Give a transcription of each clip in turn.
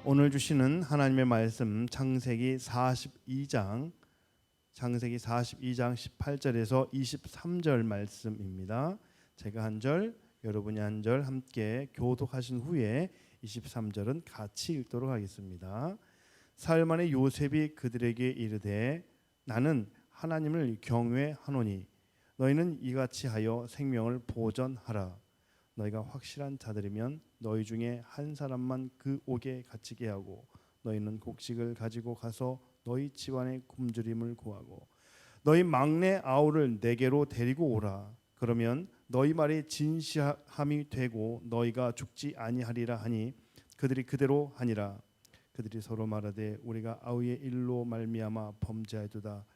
오늘 주시는 하나님의 말씀 창세기 42장 18절에서 23절 말씀입니다. 제가 한 절, 여러분이 한 절 함께 교독하신 후에 23절은 같이 읽도록 하겠습니다. 사흘 만에 요셉이 그들에게 이르되 나는 하나님을 경외하노니 너희는 이같이 하여 생명을 보전하라. 너희가 확실한 자들이면 너희 중에 한 사람만 그 옥에 갇히게 하고 너희는 곡식을 가지고 가서 너희 집안의 굶주림을 구하고 너희 막내 아우를 내게로 데리고 오라. 그러면 너희 말이 진실함이 되고 너희가 죽지 아니하리라 하니 그들이 그대로 하니라. 그들이 서로 말하되 우리가 아우의 일로 말미암아 범죄하도다.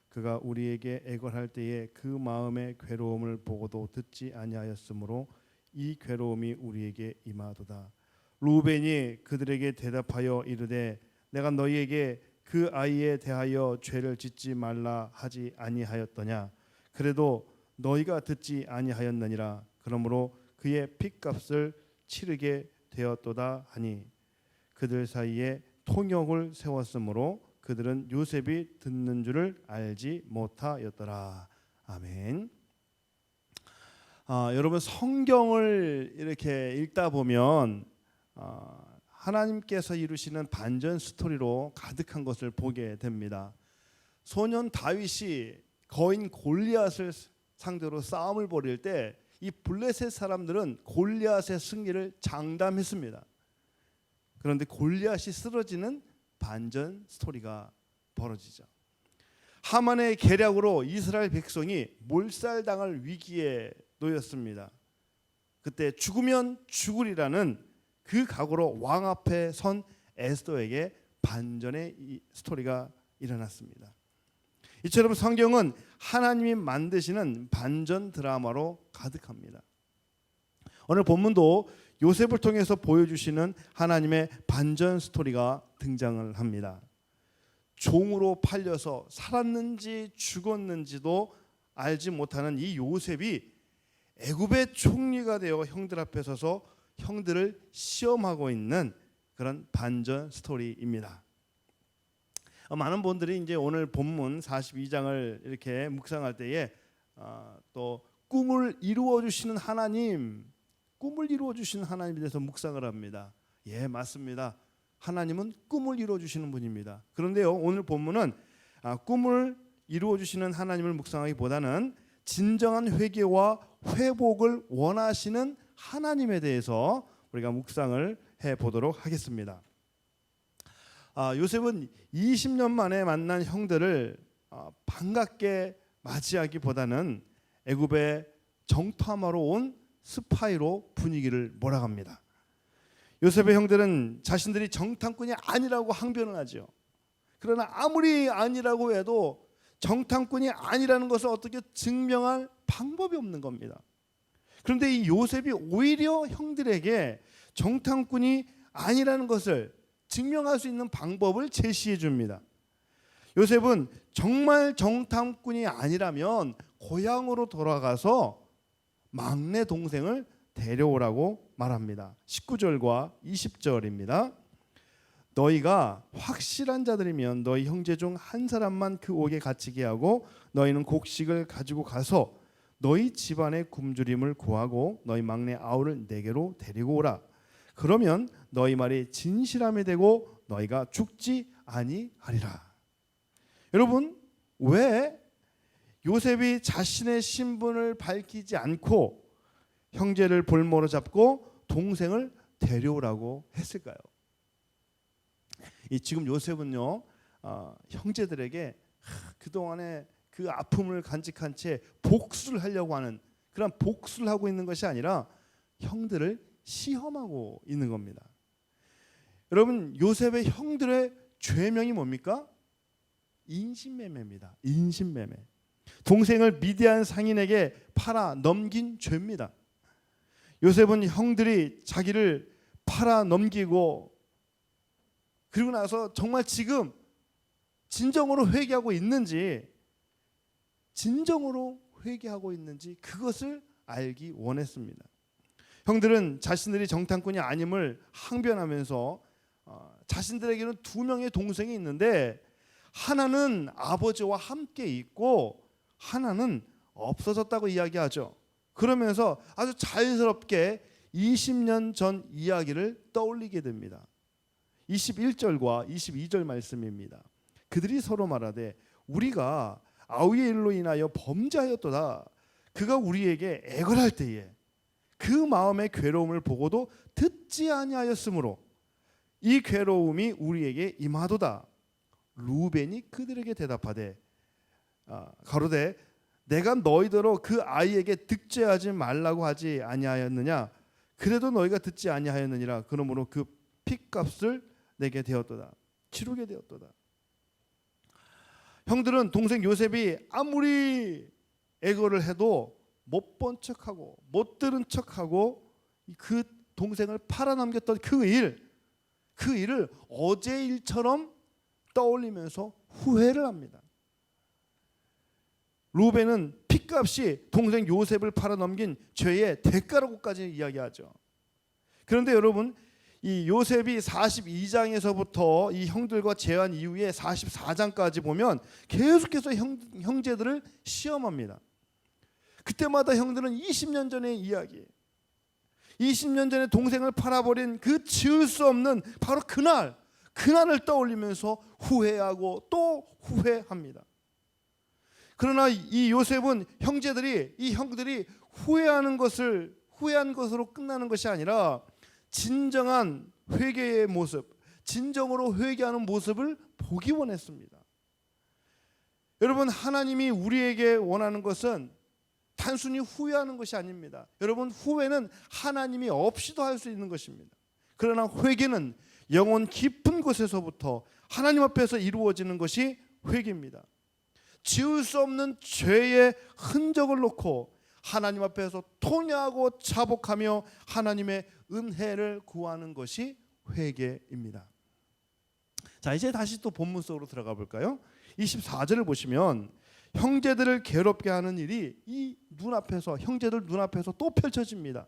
그가 우리에게 애걸할 때에 그 마음의 괴로움을 보고도 듣지 아니하였으므로 이 괴로움이 우리에게 임하도다. 루벤이 그들에게 대답하여 이르되 내가 너희에게 그 아이에 대하여 죄를 짓지 말라 하지 아니하였더냐. 그래도 너희가 듣지 아니하였느니라. 그러므로 그의 핏값을 치르게 되었도다 하니 그들 사이에 통역을 세웠으므로 그들은 요셉이 듣는 줄을 알지 못하였더라. 아멘. 여러분 성경을 이렇게 읽다 보면 하나님께서 이루시는 반전 스토리로 가득한 것을 보게 됩니다. 소년 다윗이 거인 골리앗을 상대로 싸움을 벌일 때 이 블레셋 사람들은 골리앗의 승리를 장담했습니다. 그런데 골리앗이 쓰러지는 반전 스토리가 벌어지죠. 하만의 계략으로 이스라엘 백성이 몰살당할 위기에 놓였습니다. 그때 죽으면 죽으리라는 그 각오로 왕 앞에 선 에스더에게 반전의 스토리가 일어났습니다. 이처럼 성경은 하나님이 만드시는 반전 드라마로 가득합니다. 오늘 본문도 요셉을 통해서 보여주시는 하나님의 반전 스토리가 등장을 합니다. 종으로 팔려서 살았는지 죽었는지도 알지 못하는 이 요셉이 애굽의 총리가 되어 형들 앞에 서서 형들을 시험하고 있는 그런 반전 스토리입니다. 많은 분들이 이제 오늘 본문 42장을 이렇게 묵상할 때에 또 꿈을 이루어 주시는 하나님, 꿈을 이루어 주시는 하나님에 대해서 묵상을 합니다. 예, 맞습니다. 하나님은 꿈을 이루어 주시는 분입니다. 그런데요, 오늘 본문은 꿈을 이루어 주시는 하나님을 묵상하기보다는 진정한 회개와 회복을 원하시는 하나님에 대해서 우리가 묵상을 해보도록 하겠습니다. 요셉은 20년 만에 만난 형들을 반갑게 맞이하기보다는 애굽의 정탐하러 온 스파이로 분위기를 몰아갑니다. 요셉의 형들은 자신들이 정탐꾼이 아니라고 항변을 하죠. 그러나 아무리 아니라고 해도 정탐꾼이 아니라는 것을 어떻게 증명할 방법이 없는 겁니다. 그런데 이 요셉이 오히려 형들에게 정탐꾼이 아니라는 것을 증명할 수 있는 방법을 제시해 줍니다. 요셉은 정말 정탐꾼이 아니라면 고향으로 돌아가서 막내 동생을 데려오라고 말합니다. 19절과 20절입니다. 너희가 확실한 자들이면 너희 형제 중 한 사람만 그 옥에 갇히게 하고 너희는 곡식을 가지고 가서 너희 집안의 굶주림을 구하고 너희 막내 아우를 내게로 데리고 오라. 그러면 너희 말이 진실함이 되고 너희가 죽지 아니하리라. 여러분, 왜 요셉이 자신의 신분을 밝히지 않고 형제를 볼모로 잡고 동생을 데려오라고 했을까요? 지금 요셉은요, 형제들에게 그동안의 그 아픔을 간직한 채 복수를 하려고 하는 그런 복수를 하고 있는 것이 아니라 형들을 시험하고 있는 겁니다. 여러분, 요셉의 형들의 죄명이 뭡니까? 인신매매입니다. 인신매매. 동생을 미디안 상인에게 팔아 넘긴 죄입니다. 요셉은 형들이 자기를 팔아 넘기고 그리고 나서 정말 지금 진정으로 회개하고 있는지 그것을 알기 원했습니다. 형들은 자신들이 정탐꾼이 아님을 항변하면서 자신들에게는 두 명의 동생이 있는데 하나는 아버지와 함께 있고 하나는 없어졌다고 이야기하죠. 그러면서 아주 자연스럽게 20년 전 이야기를 떠올리게 됩니다. 21절과 22절 말씀입니다. 그들이 서로 말하되 우리가 아우의 일로 인하여 범죄하였도다. 그가 우리에게 애걸할 때에 그 마음의 괴로움을 보고도 듣지 아니하였으므로 이 괴로움이 우리에게 임하도다. 루벤이 그들에게 대답하되 가로되 내가 너희더러 그 아이에게 득죄하지 말라고 하지 아니하였느냐. 그래도 너희가 듣지 아니하였느니라. 그러므로 그 핏값을 내게 되었도다. 치르게 되었도다. 형들은 동생 요셉이 아무리 애거를 해도 못 본 척하고 못 들은 척하고 그 동생을 팔아넘겼던 그 일을 어제 일처럼 떠올리면서 후회를 합니다. 루벤은 핏값이 동생 요셉을 팔아넘긴 죄의 대가라고까지 이야기하죠. 그런데 여러분, 이 요셉이 42장에서부터 이 형들과 재환 이후에 44장까지 보면 계속해서 형제들을 시험합니다. 그때마다 형들은 20년 전의 이야기, 20년 전에 동생을 팔아버린 그 지울 수 없는 바로 그날을 떠올리면서 후회하고 또 후회합니다. 그러나 이 요셉은 이 형들이 후회한 것으로 끝나는 것이 아니라 진정한 회개의 모습, 진정으로 회개하는 모습을 보기 원했습니다. 여러분, 하나님이 우리에게 원하는 것은 단순히 후회하는 것이 아닙니다. 여러분, 후회는 하나님이 없이도 할 수 있는 것입니다. 그러나 회개는 영혼 깊은 곳에서부터 하나님 앞에서 이루어지는 것이 회개입니다. 지울 수 없는 죄의 흔적을 놓고 하나님 앞에서 통회하고 자복하며 하나님의 은혜를 구하는 것이 회개입니다. 자, 이제 다시 또 본문 속으로 들어가 볼까요? 24절을 보시면 형제들을 괴롭게 하는 일이 형제들 눈앞에서 또 펼쳐집니다.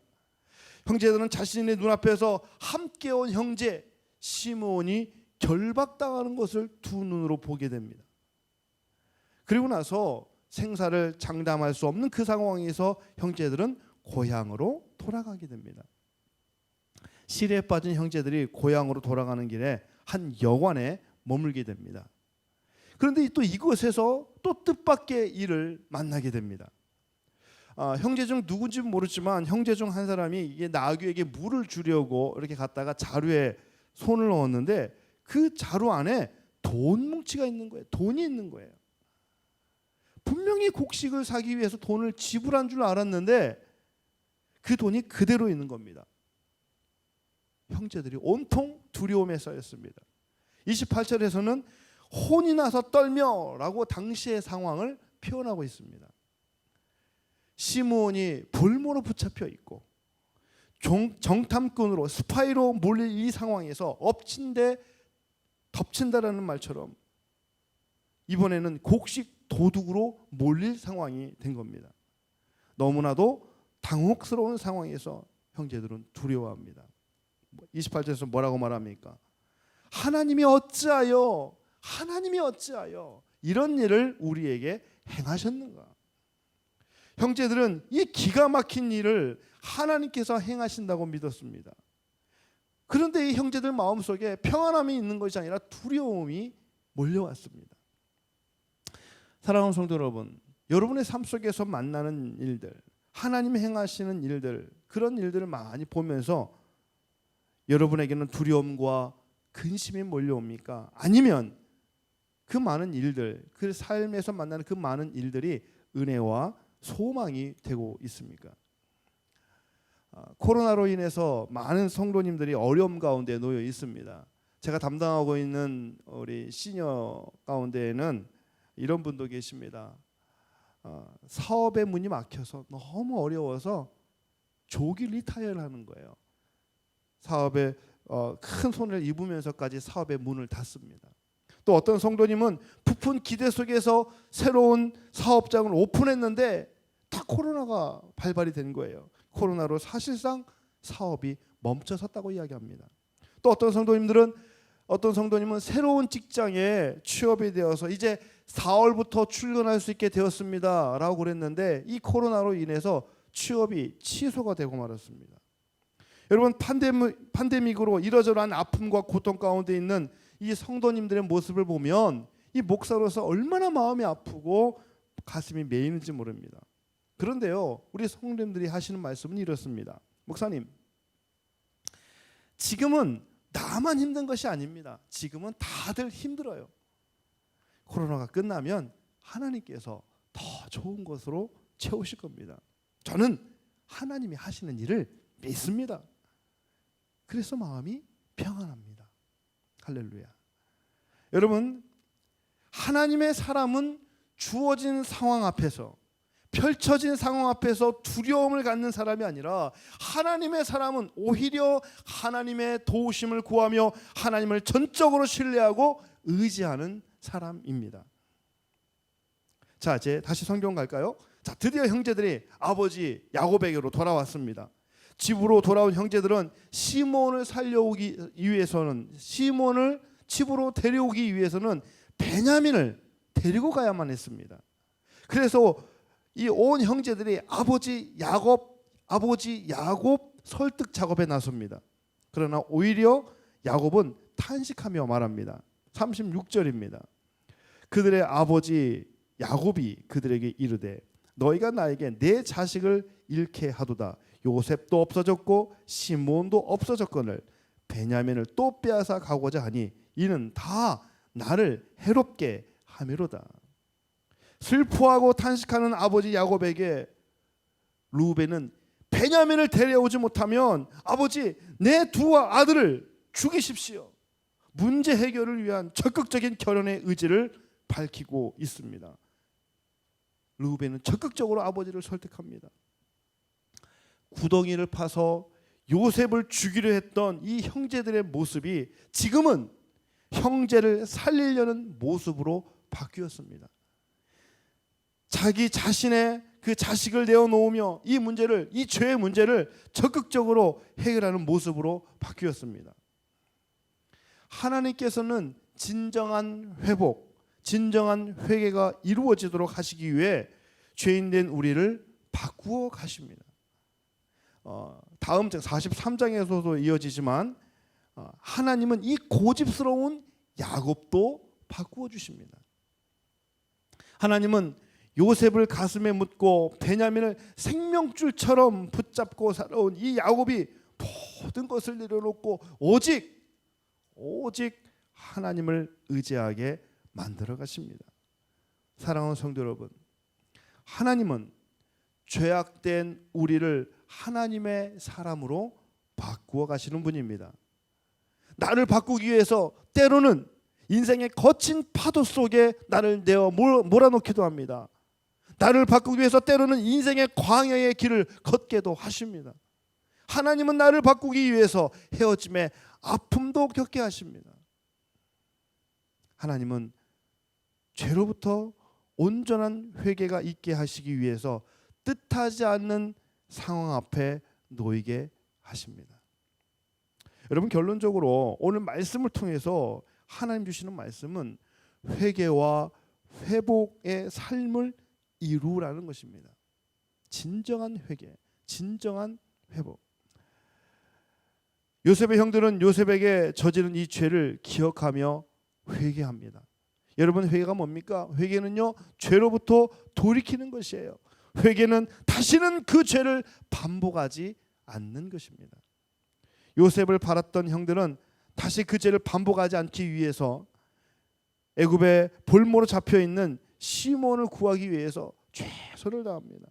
형제들은 자신의 눈앞에서 함께 온 형제 시므온이 결박당하는 것을 두 눈으로 보게 됩니다. 그리고 나서 생사를 장담할 수 없는 그 상황에서 형제들은 고향으로 돌아가게 됩니다. 시리에 빠진 형제들이 고향으로 돌아가는 길에 한 여관에 머물게 됩니다. 그런데 또 이곳에서 또 뜻밖의 일을 만나게 됩니다. 형제 중 누군지 모르지만 형제 중 한 사람이 이게 나귀에게 물을 주려고 이렇게 갔다가 자루에 손을 넣었는데 그 자루 안에 돈 뭉치가 있는 거예요. 돈이 있는 거예요. 분명히 곡식을 사기 위해서 돈을 지불한 줄 알았는데 그 돈이 그대로 있는 겁니다. 형제들이 온통 두려움에 쌓였습니다. 28절에서는 혼이 나서 떨며라고 당시의 상황을 표현하고 있습니다. 시므온이 볼모로 붙잡혀 있고 정탐꾼으로 스파이로 몰릴 이 상황에서 엎친데 덮친다라는 말처럼 이번에는 곡식 도둑으로 몰릴 상황이 된 겁니다. 너무나도 당혹스러운 상황에서 형제들은 두려워합니다. 28절에서 뭐라고 말합니까? 하나님이 어찌하여 이런 일을 우리에게 행하셨는가? 형제들은 이 기가 막힌 일을 하나님께서 행하신다고 믿었습니다. 그런데 이 형제들 마음속에 평안함이 있는 것이 아니라 두려움이 몰려왔습니다. 사랑하는 성도 여러분, 여러분의 삶 속에서 만나는 일들, 하나님 행하시는 일들, 그런 일들을 많이 보면서 여러분에게는 두려움과 근심이 몰려옵니까? 아니면 그 많은 일들, 그 삶에서 만나는 그 많은 일들이 은혜와 소망이 되고 있습니까? 코로나로 인해서 많은 성도님들이 어려움 가운데 놓여 있습니다. 제가 담당하고 있는 우리 시니어 가운데에는 이런 분도 계십니다. 사업의 문이 막혀서 너무 어려워서 조기 리타이어를 하는 거예요. 사업에 큰 손해를 입으면서까지 사업의 문을 닫습니다. 또 어떤 성도님은 부푼 기대 속에서 새로운 사업장을 오픈했는데 다 코로나가 발발이 된 거예요. 코로나로 사실상 사업이 멈춰섰다고 이야기합니다. 또 어떤 성도님들은 어떤 성도님은 새로운 직장에 취업이 되어서 이제 4월부터 출근할 수 있게 되었습니다 라고 그랬는데 이 코로나로 인해서 취업이 취소가 되고 말았습니다. 여러분, 판데믹으로 이러저러한 아픔과 고통 가운데 있는 이 성도님들의 모습을 보면 이 목사로서 얼마나 마음이 아프고 가슴이 메이는지 모릅니다. 그런데요, 우리 성도님들이 하시는 말씀은 이렇습니다. 목사님, 지금은 나만 힘든 것이 아닙니다. 지금은 다들 힘들어요. 코로나가 끝나면 하나님께서 더 좋은 것으로 채우실 겁니다. 저는 하나님이 하시는 일을 믿습니다. 그래서 마음이 평안합니다. 할렐루야. 여러분, 하나님의 사람은 주어진 상황 앞에서, 펼쳐진 상황 앞에서 두려움을 갖는 사람이 아니라 하나님의 사람은 오히려 하나님의 도우심을 구하며 하나님을 전적으로 신뢰하고 의지하는 사람입니다. 자, 이제 다시 성경 갈까요? 자, 드디어 형제들이 아버지 야곱에게로 돌아왔습니다. 집으로 돌아온 형제들은 시몬을 살려오기 위해서는, 시몬을 집으로 데려오기 위해서는 베냐민을 데리고 가야만 했습니다. 그래서 이 온 형제들이 아버지 야곱 설득 작업에 나섭니다. 그러나 오히려 야곱은 탄식하며 말합니다. 36절입니다. 그들의 아버지 야곱이 그들에게 이르되 너희가 나에게 내 자식을 잃게 하도다. 요셉도 없어졌고 시몬도 없어졌거늘 베냐민을 또 빼앗아 가고자 하니 이는 다 나를 해롭게 함이로다. 슬퍼하고 탄식하는 아버지 야곱에게 루벤은 베냐민을 데려오지 못하면 아버지 내 두 아들을 죽이십시오. 문제 해결을 위한 적극적인 결혼의 의지를 밝히고 있습니다. 루벤은 적극적으로 아버지를 설득합니다. 구덩이를 파서 요셉을 죽이려 했던 이 형제들의 모습이 지금은 형제를 살리려는 모습으로 바뀌었습니다. 자기 자신의 그 자식을 내어놓으며 이 죄의 문제를 적극적으로 해결하는 모습으로 바뀌었습니다. 하나님께서는 진정한 회복, 진정한 회개가 이루어지도록 하시기 위해 죄인된 우리를 바꾸어 가십니다. 다음 장 43장에서도 이어지지만 하나님은 이 고집스러운 야곱도 바꾸어 주십니다. 하나님은 요셉을 가슴에 묻고 베냐민을 생명줄처럼 붙잡고 살아온 이 야곱이 모든 것을 내려놓고 오직 하나님을 의지하게 만들어 가십니다. 사랑하는 성도 여러분, 하나님은 죄악된 우리를 하나님의 사람으로 바꾸어 가시는 분입니다. 나를 바꾸기 위해서 때로는 인생의 거친 파도 속에 나를 내어 몰아넣기도 합니다. 나를 바꾸기 위해서 때로는 인생의 광야의 길을 걷게도 하십니다. 하나님은 나를 바꾸기 위해서 헤어짐의 아픔도 겪게 하십니다. 하나님은 죄로부터 온전한 회개가 있게 하시기 위해서 뜻하지 않는 상황 앞에 놓이게 하십니다. 여러분, 결론적으로 오늘 말씀을 통해서 하나님 주시는 말씀은 회개와 회복의 삶을 이루라는 것입니다. 진정한 회개, 진정한 회복. 요셉의 형들은 요셉에게 저지른 이 죄를 기억하며 회개합니다. 여러분, 회개가 뭡니까? 회개는요, 죄로부터 돌이키는 것이에요. 회개는 다시는 그 죄를 반복하지 않는 것입니다. 요셉을 팔았던 형들은 다시 그 죄를 반복하지 않기 위해서 애굽의 볼모로 잡혀 있는 시몬을 구하기 위해서 최선을 다합니다.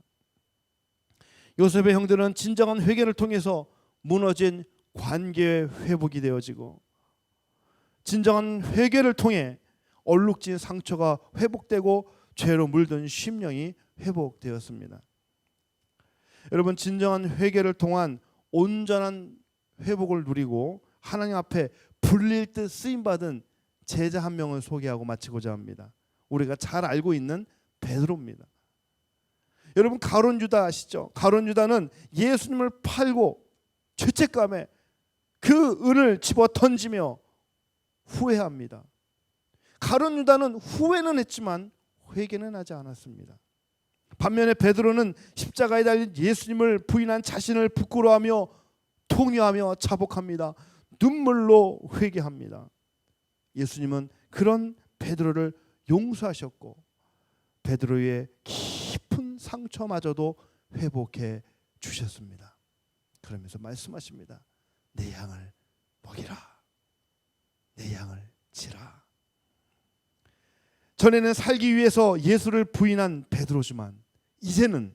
요셉의 형들은 진정한 회개를 통해서 무너진 관계의 회복이 되어지고 진정한 회개를 통해 얼룩진 상처가 회복되고 죄로 물든 심령이 회복되었습니다. 여러분, 진정한 회개를 통한 온전한 회복을 누리고 하나님 앞에 불릴 듯 쓰임받은 제자 한 명을 소개하고 마치고자 합니다. 우리가 잘 알고 있는 베드로입니다. 여러분, 가룟 유다 아시죠? 가룟 유다는 예수님을 팔고 죄책감에 그 은을 집어 던지며 후회합니다. 가룟 유다는 후회는 했지만 회개는 하지 않았습니다. 반면에 베드로는 십자가에 달린 예수님을 부인한 자신을 부끄러워하며 통회하며 자복합니다. 눈물로 회개합니다. 예수님은 그런 베드로를 용서하셨고 베드로의 깊은 상처마저도 회복해 주셨습니다. 그러면서 말씀하십니다. 내 양을 먹이라. 내 양을 치라. 전에는 살기 위해서 예수를 부인한 베드로지만 이제는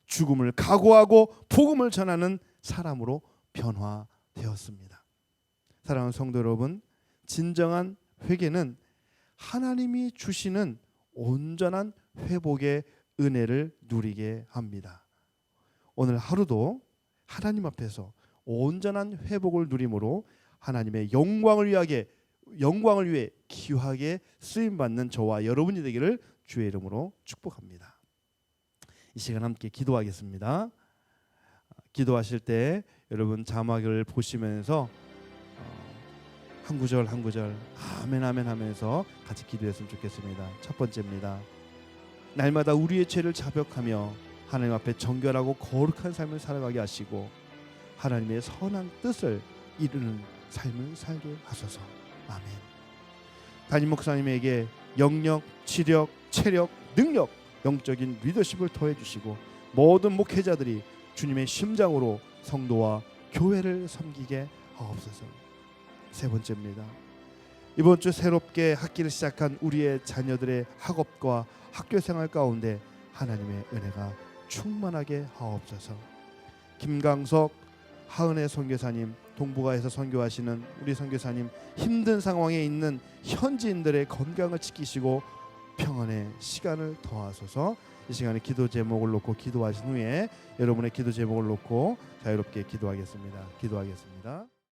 죽음을 각오하고 복음을 전하는 사람으로 변화되었습니다. 사랑하는 성도 여러분, 진정한 회개는 하나님이 주시는 온전한 회복의 은혜를 누리게 합니다. 오늘 하루도 하나님 앞에서 온전한 회복을 누림으로 하나님의 영광을 위해 귀하게 쓰임받는 저와 여러분이 되기를 주의 이름으로 축복합니다. 이 시간 함께 기도하겠습니다. 기도하실 때 여러분 자막을 보시면서 한 구절 한 구절 아멘 아멘 하면서 같이 기도했으면 좋겠습니다. 첫 번째입니다. 날마다 우리의 죄를 자백하며 하나님 앞에 정결하고 거룩한 삶을 살아가게 하시고 하나님의 선한 뜻을 이루는 삶을 살게 하소서. 아멘. 담임 목사님에게 영력, 지력, 체력, 능력, 영적인 리더십을 더해 주시고 모든 목회자들이 주님의 심장으로 성도와 교회를 섬기게 하옵소서. 세 번째입니다. 이번 주 새롭게 학기를 시작한 우리의 자녀들의 학업과 학교 생활 가운데 하나님의 은혜가 충만하게 하옵소서. 김강석, 하은혜 선교사님, 동북아에서 선교하시는 우리 선교사님, 힘든 상황에 있는 현지인들의 건강을 지키시고 평안의 시간을 더하소서. 이 시간에 기도 제목을 놓고 기도하신 후에 여러분의 기도 제목을 놓고 자유롭게 기도하겠습니다.